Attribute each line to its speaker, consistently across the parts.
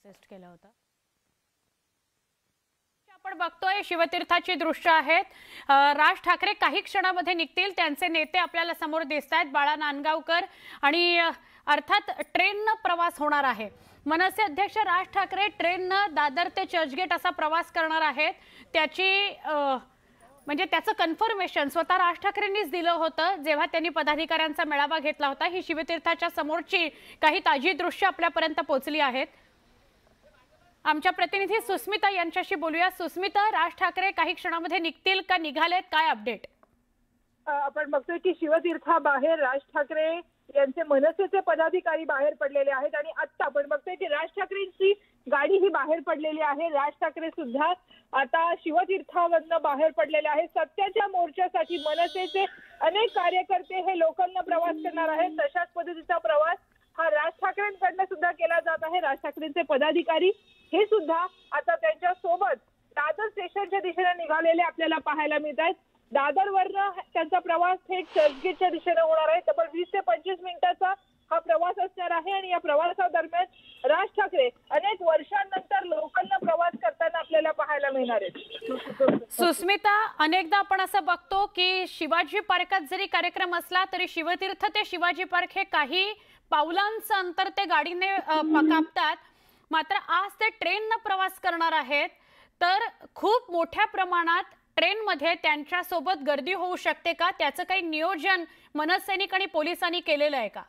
Speaker 1: Insist केलं होतं। आपण बघतोय शिवतीर्थाची दृश्य आहेत। राज ठाकरे काही क्षणामध्ये निघतील, त्यांचे नेते आपल्याला समोर दिसतायत, बाळा नांदगावकर आणि अर्थात ट्रेनने प्रवास होणार आहे। मनसे अध्यक्ष राज ठाकरे ट्रेनने दादर ते चर्चगेट असा प्रवास करणार आहेत। त्याची म्हणजे त्याचं कन्फर्मेशन स्वतः राज ठाकरेंनीच दिलं होतं जेव्हा त्यांनी पदाधिकाऱ्यांचा मेळावा घेतला होता। ही शिवतीर्थाच्या समोरची काही ताजी दृश्य आपल्यापर्यंत पोहोचली आहेत। आमच्या प्रतिनिधी सुस्मिता यांच्याशी बोलूया। सुस्मिता, राज ठाकरे काही क्षणामध्ये निघतील का, निघालेत, काय अपडेट?
Speaker 2: आपण बघतोय की शिवतीर्थाबाहेर राज ठाकरे यांचे मनसेचे पदाधिकारी बाहेर पडलेले आहेत आणि आता आपण बघतोय की राज ठाकरेंची गाडी ही बाहेर पडलेली आहे। राज ठाकरे सुद्धा आता शिवतीर्थावरनं बाहेर पडलेले आहेत। सत्याच्या मोर्चासाठी मनसेचे अनेक कार्यकर्ते हे लोकलनं प्रवास करणार आहेत। तशाच पद्धतीचा प्रवास हा राज ठाकरेंकडनं सुद्धा केला जात आहे। राज ठाकरेंचे पदाधिकारी हे सुद्धा आता त्यांच्या सोबत दादर स्टेशनच्या दिशेने निघालेले आपल्याला पाहायला मिळत आहेत। दादरवरनं त्यांचा प्रवास थेट चर्चगेटच्या दिशेने होणार आहे। तब्बल 20 ते 25 मिनिटाचा हा प्रवास असणार आहे आणि या प्रवासादरम्यान राज ठाकरे अनेक वर्षांनंतर लोकलनं प्रवास करताना आपल्याला पाहायला मिळणार आहेत।
Speaker 1: सुस्मिता, अनेकदा आपण असं बघतो की शिवाजी पार्कात जरी कार्यक्रम असला तरी शिवतीर्थ ते शिवाजी पार्क हे काही पावलांचं अंतर ते गाडीने कापतात, मात्र आज ते ट्रेनने प्रवास करणार आहेत, तर खूप मोठ्या प्रमाणात ट्रेनमध्ये त्यांच्या सोबत गर्दी होऊ शकते का? त्याचं काही नियोजन मनसैनिक आणि पोलिसांनी केलेलं आहे का?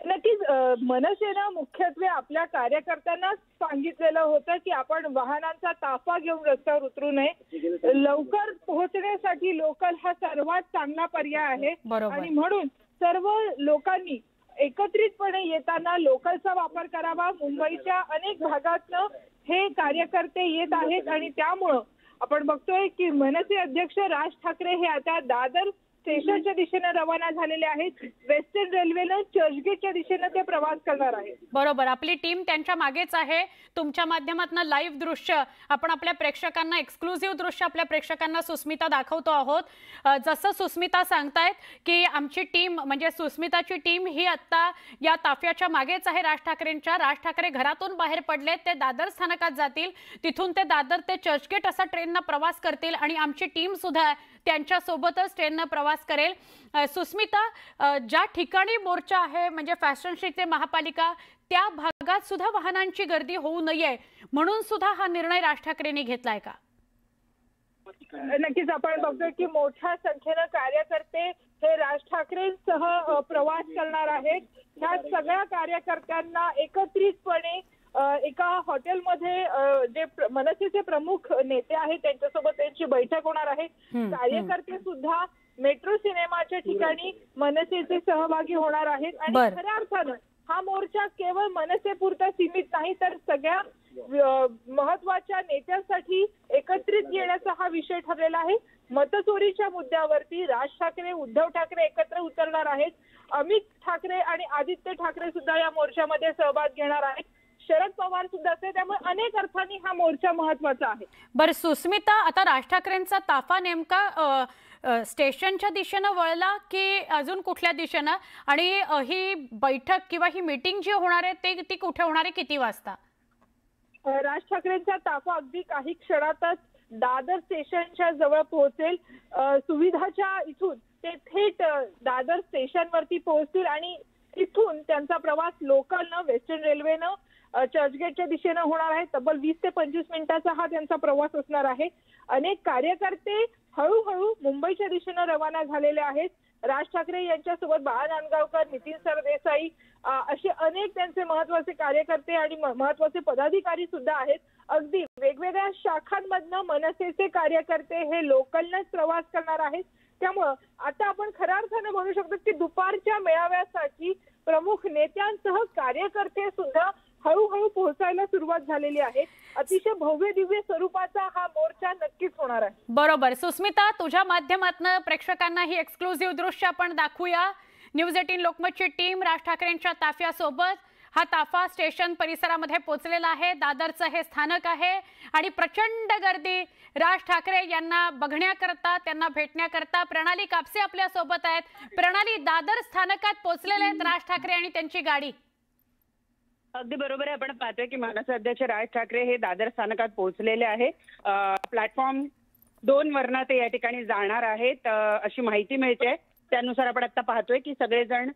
Speaker 2: नक्कीच मनसेनं मुख्यत्वे आपल्या कार्यकर्त्यांना सांगितलेलं होतं की आपण वाहनांचा ताफा घेऊन रस्त्यावर उतरू नये। लवकर पोहोचण्यासाठी लोकल हा सर्वात चांगला पर्याय आहे आणि म्हणून सर्व लोकांनी एकत्रितपणे येताना लोकलचा वापर करावा। मुंबईच्या अनेक भागातनं हे कार्यकर्ते येत आहेत आणि त्यामुळं आपण बघतोय की मनसे अध्यक्ष राज ठाकरे हे आता दादर स्टेशनच्या दिशेने रवाना झालेले आहेत। वेस्टर्न रेल्वेनं चर्चगेटच्या दिशेने ते प्रवास करणार आहेत।
Speaker 1: बरोबर, आपली टीम त्यांच्या मागेच आहे। तुमच्या माध्यमातून लाईव्ह दृश्य आपण आपल्या प्रेक्षकांना, एक्सक्लुझिव्ह दृश्य आपल्या प्रेक्षकांना सुस्मिता दाखवतो आहोत। जसं सुस्मिता सांगतायत की आमची टीम म्हणजे सुस्मिताची टीम ही आता या ताफ्याच्या मागेच आहे राज ठाकरेंच्या। राज ठाकरे घरातून बाहेर पडले, ते दादर स्थानकात जातील, तिथून ते दादर ते चर्चगेट असा ट्रेनने प्रवास करतील आणि आमची टीम सुद्धा त्यांच्या सोबतच ट्रेनने प्रवास करेल। सुस्मिता, ज्या ठिकाणी मोर्चा आहे म्हणजे फॅशन स्ट्रीट ते महापालिका त्या भागात सुद्धा वाहनांची गर्दी होऊ नये म्हणून सुद्धा हा निर्णय राज ठाकरेंनी घेतलाय का?
Speaker 2: नक्कीच आपण बघतोय की मोठ्या संख्येने कार्यकर्ते हे राज ठाकरेंसह प्रवास करणार आहेत। ह्या सगळ्या कार्यकर्त्यांना एकत्रितपणे एका हॉटेलमध्ये जे मनसेचे प्रमुख नेते आहेत त्यांच्यासोबत त्यांची बैठक होणार आहे। कार्यकर्ते सुद्धा मेट्रो सिनेमाच्या ठिकाणी मनसेचे सहभागी होणार आहेत आणि खऱ्या अर्थानं हा मोर्चा केवळ मनसेपुरता सीमित नाही तर सगळ्या महत्वाच्या नेत्यांसाठी एकत्रित येण्याचा हा विषय ठरलेला आहे। मतचोरीच्या मुद्द्यावरती राज ठाकरे, उद्धव ठाकरे एकत्र उतरणार आहेत। अमित ठाकरे आणि आदित्य ठाकरे सुद्धा या मोर्चामध्ये सहभाग घेणार आहेत। शरद पवार सुद्धा असते, त्यामुळे अनेक अर्थांनी हा मोर्चा महत्वाचा आहे।
Speaker 1: बरं सुस्मिता, आता राज ठाकरेंचा ताफा नेमका स्टेशनच्या दिशेने वळला की अजून कुठल्या दिशेने, आणि ही बैठक किंवा ही मीटिंग जी होणार आहे ती कुठे होणार आहे, किती वाजता?
Speaker 2: राज ठाकरेंचा ताफा अगदी काही क्षणातच दादर स्टेशनच्या जवळ पोहोचेल। सुविधाच्या इथून ते थेट दादर स्टेशनवरती पोहोचतील आणि तिथून त्यांचा प्रवास लोकलनं, वेस्टर्न रेल्वेनं चर्चगेटच्या दिशेने होणार आहे। तब्बल 20 ते 25 मिनिटाचा हा त्यांचा प्रवास असणार आहे। अनेक कार्यकर्ते हळूहळू मुंबईच्या दिशेने रवाना झालेले आहेत। राज ठाकरे यांच्यासोबत बाळा नांदगावकर, नितीन सरदेसाई असे अनेक त्यांचे महत्वाचे कार्यकर्ते आणि महत्वाचे पदाधिकारी सुद्धा आहेत। अगदी वेगवेगळ्या शाखांमधनं मनसेचे कार्यकर्ते हे लोकलनंच प्रवास करणार आहेत। त्यामुळं आता आपण खऱ्या अर्थाने म्हणू शकतो की दुपारच्या मेळाव्यासाठी प्रमुख नेत्यांसह कार्यकर्ते सुद्धा हळूहळू पोहोचायला सुरुवात झालेली आहे। अतिशय भव्य दिव्य स्वरूपाचा हा मोर्चा नक्कीच होणार आहे।
Speaker 1: बरोबर सुस्मिता, तुझ्या माध्यमातून प्रेक्षकांना ही एक्सक्लुझिव्ह दृश्य आपण दाखवूया। न्यूज 18 लोकमतची टीम राज ठाकरेंच्या ताफ्यासोबत हा ताफा स्टेशन परिसरामध्ये पोहोचलेला आहे। दादरचं हे स्थानक आहे आणि प्रचंड गर्दी राज ठाकरे यांना बघण्याकरता, त्यांना भेटण्याकरता प्रणाली कापसे आपल्या सोबत आहेत। प्रणाली, दादर स्थानकात पोहोचलेले आहेत राज ठाकरे आणि त्यांची गाडी।
Speaker 3: अगदी बरोबर आहे. आपण पाहतोय की मनसे अध्यक्ष राज ठाकरे हे दादर स्थानकात पोहोचलेले आहे. प्लॅटफॉर्म 2 वरनं ते या ठिकाणी जाणार आहेत अशी माहिती मिळते. त्यानुसार आपण आता पाहतोय की सगळेजण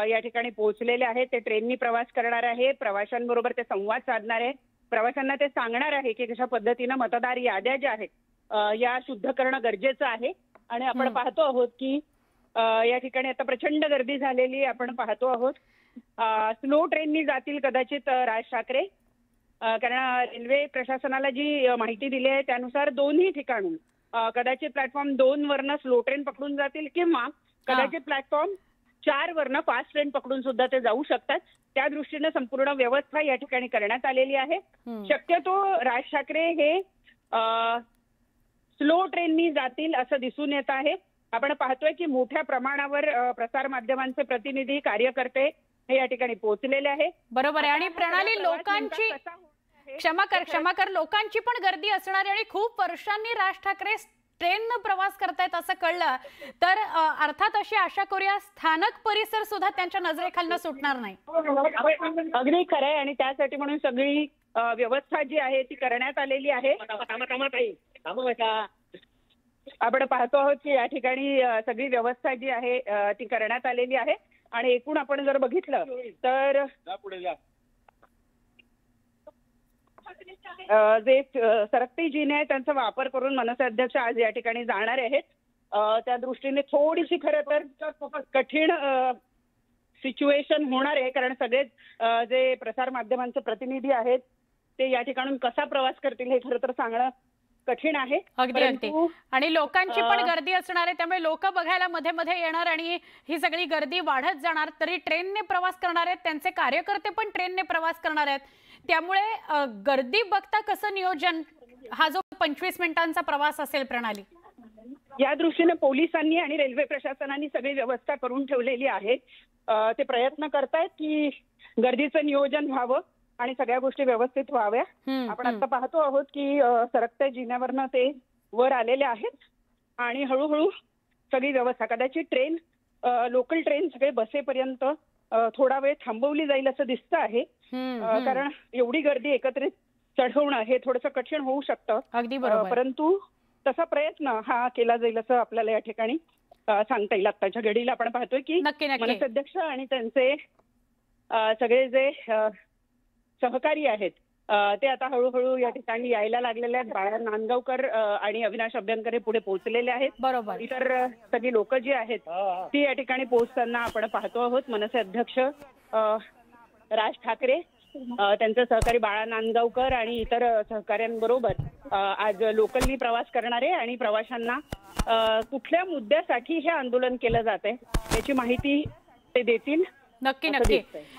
Speaker 3: या ठिकाणी पोहोचलेले आहेत. ते ट्रेननी प्रवास करणार आहे. प्रवाशांबरोबर ते संवाद साधणार आहे. प्रवाशांना ते सांगणार आहे की कशा पद्धतीनं मतदार याद्या ज्या आहेत या शुद्ध करणं गरजेचं आहे. आणि आपण पाहतो आहोत की या ठिकाणी आता प्रचंड गर्दी झालेली आपण पाहतो आहोत. स्लो ट्रेननी जातील कदाचित राज ठाकरे, कारण रेल्वे प्रशासनाला जी माहिती दिली आहे त्यानुसार दोन्ही ठिकाणून कदाचित प्लॅटफॉर्म 2 वरनं स्लो ट्रेन पकडून जातील किंवा कदाचित प्लॅटफॉर्म 4 वरनं फास्ट ट्रेन पकडून सुद्धा ते जाऊ शकतात. त्या दृष्टीनं संपूर्ण व्यवस्था या ठिकाणी करण्यात आलेली आहे. शक्यतो राज ठाकरे हे स्लो ट्रेननी जातील असं दिसून येत आहे. आपण पाहतोय की मोठ्या प्रमाणावर प्रसार माध्यमांचे प्रतिनिधी कार्यकर्ते हे या ठिकाणी पोहोचलेले आहे.
Speaker 1: बरोबर आहे. आणि प्रणाली लोकांची क्षमा कर लोकांची पण गर्दी असणार आहे आणि खूप वर्षांनी राज ठाकरे ट्रेननं प्रवास करतायत असं कळलं तर अर्थात अशी आशा करूया स्थानक परिसर सुद्धा त्यांच्या नजरेखालनं सुटणार नाही.
Speaker 3: अगदी खरं आहे. आणि त्यासाठी म्हणून सगळी व्यवस्था जी आहे ती करण्यात आलेली आहे. आपण पाहतो आहोत की या ठिकाणी सगळी व्यवस्था जी आहे ती करण्यात आलेली आहे. आणि एकूण आपण जर बघितलं तर जे सरकती जिने आहेत त्यांचा वापर करून मनसे अध्यक्ष आज या ठिकाणी जाणार आहेत. त्या दृष्टीने थोडीशी खरं तर कठीण सिच्युएशन होणार आहे, कारण सगळेच जे प्रसार माध्यमांचे प्रतिनिधी आहेत ते या ठिकाणून कसा प्रवास करतील हे खरं तर सांगणं कठीण आहे.
Speaker 1: अगदी अगदी. आणि लोकांची पण गर्दी असणार आहे त्यामुळे लोक बघायला मध्ये मध्ये येणार आणि ही सगळी गर्दी वाढत जाणार. तरी ट्रेनने प्रवास करणार आहेत, त्यांचे कार्यकर्ते पण ट्रेनने प्रवास करणार आहेत. त्यामुळे गर्दी बघता कसं नियोजन हा जो 25 मिनिटांचा प्रवास असेल प्रणाली
Speaker 3: या दृष्टीने पोलिसांनी आणि रेल्वे प्रशासनाने सगळी व्यवस्था करून ठेवलेली आहे. ते प्रयत्न करतायत की गर्दीचं नियोजन व्हावं आणि सगळ्या गोष्टी व्यवस्थित व्हाव्या. आपण आता पाहतो आहोत की सरकत्या जिन्यावरनं ते वर आलेले आहेत आणि हळूहळू सगळी व्यवस्था कदाचित ट्रेन लोकल ट्रेन सगळे बसेपर्यंत थोडा वेळ थांबवली जाईल असं दिसतं आहे. कारण एवढी गर्दी एकत्रित चढवणं हे थोडंसं कठीण होऊ शकतं.
Speaker 1: अगदी बरोबर.
Speaker 3: परंतु तसा प्रयत्न हा केला जाईल असं आपल्याला या ठिकाणी सांगता येईल. आत्ताच्या घडीला आपण पाहतोय की मनसे अध्यक्ष आणि त्यांचे सगळे जे सहकारी आहेत ते आता हळूहळू या ठिकाणी यायला लागलेले आहेत. बाळा नांदगावकर आणि अविनाश अभ्यंकर हे पुढे पोहोचलेले आहेत.
Speaker 1: बरोबर.
Speaker 3: इतर सगळी लोक जी आहेत ती या ठिकाणी पोहोचताना आपण पाहतो आहोत. मनसे अध्यक्ष राज ठाकरे, त्यांचे सहकारी बाळा नांदगावकर आणि इतर सहकाऱ्यांबरोबर आज लोकलनी प्रवास करणारे आणि प्रवाशांना कुठल्या मुद्द्यासाठी हे आंदोलन केलं जात आहे याची माहिती ते देतील.
Speaker 1: नक्की नक्की.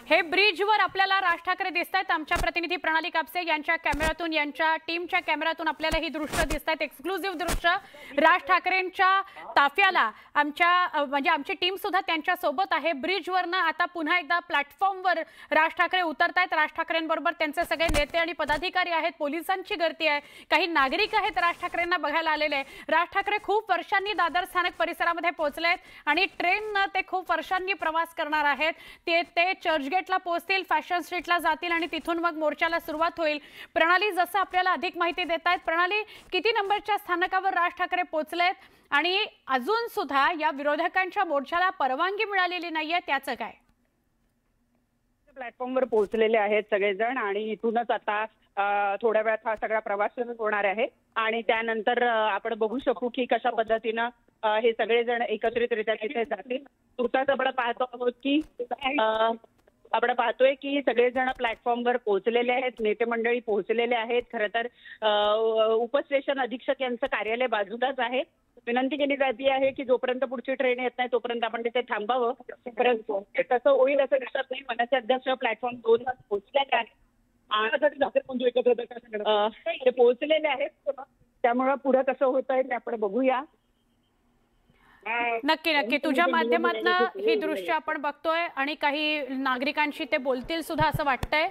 Speaker 1: हे ब्रिजवर आपल्याला राज ठाकरे दिसत आहेत. आमच्या प्रतिनिधी प्रणाली कापसे यांच्या कॅमेऱ्यातून, यांच्या टीमच्या कॅमेऱ्यातून आपल्याला ही दृश्य दिसत आहेत. एक्सक्लुझिव्ह दृश्य राज ठाकरेंच्या ताफ्याला म्हणजे आमची टीम सुद्धा त्यांच्या सोबत आहे. ब्रिजवरनं आता पुन्हा एकदा प्लॅटफॉर्मवर राज ठाकरे उतरत आहेत. राज ठाकरेंबरोबर त्यांचे सगळे नेते आणि पदाधिकारी आहेत. पोलिसांची गर्दी आहे. काही नागरिक आहेत राज ठाकरेंना बघायला आलेले. राज ठाकरे खूप वर्षांनी दादर स्थानक परिसरामध्ये पोहोचले आहेत आणि ट्रेननं ते खूप वर्षांनी प्रवास करणार आहेत. ते चर्चगेटला पोहोचतील, फॅशन स्ट्रीटला जातील आणि तिथून मग मोर्चाला सुरुवात होईल. प्रणाली, जसं आपल्याला अधिक माहिती देत आहेत, प्रणाली किती नंबरच्या स्थानकावर राज ठाकरे पोहोचलेत आणि अजून सुद्धा या विरोधकांच्या मोर्चाला परवानगी मिळालेली नाहीये, त्याचं काय?
Speaker 3: प्लॅटफॉर्मवर पोहोचलेले आहेत सगळेजण आणि इथूनच आता थोड्या वेळात हा सगळा प्रवास सुरू होणार आहे आणि त्यानंतर आपण बघू शकू की कशा पद्धतीनं हे सगळेजण एकत्रितरित्या तिथे जातील. तुर्तास आपण पाहतो आहोत की आपण पाहतोय की सगळेजण प्लॅटफॉर्मवर पोहोचलेले आहेत. नेते मंडळी पोहोचलेले आहेत. खरं तर उपस्टेशन अधीक्षक यांचं कार्यालय बाजूलाच आहे. विनंती केली जाते आहे की जोपर्यंत पुढची ट्रेन येत नाही तोपर्यंत आपण तिथे थांबावं. परंतु तसं होईल असं दिसत नाही. मनसे अध्यक्ष प्लॅटफॉर्म 2 वर पोहोचलेले आहेत. ते पोहोचलेले आहेत. त्यामुळं पुढे कसं होत आहे ते आपण बघूया.
Speaker 1: नक्की नक्की. तुझ्या माध्यमातून ही दृश्य आपण बघतोय आणि काही नागरिकांशी ते बोलतील सुद्धा असं वाटतंय.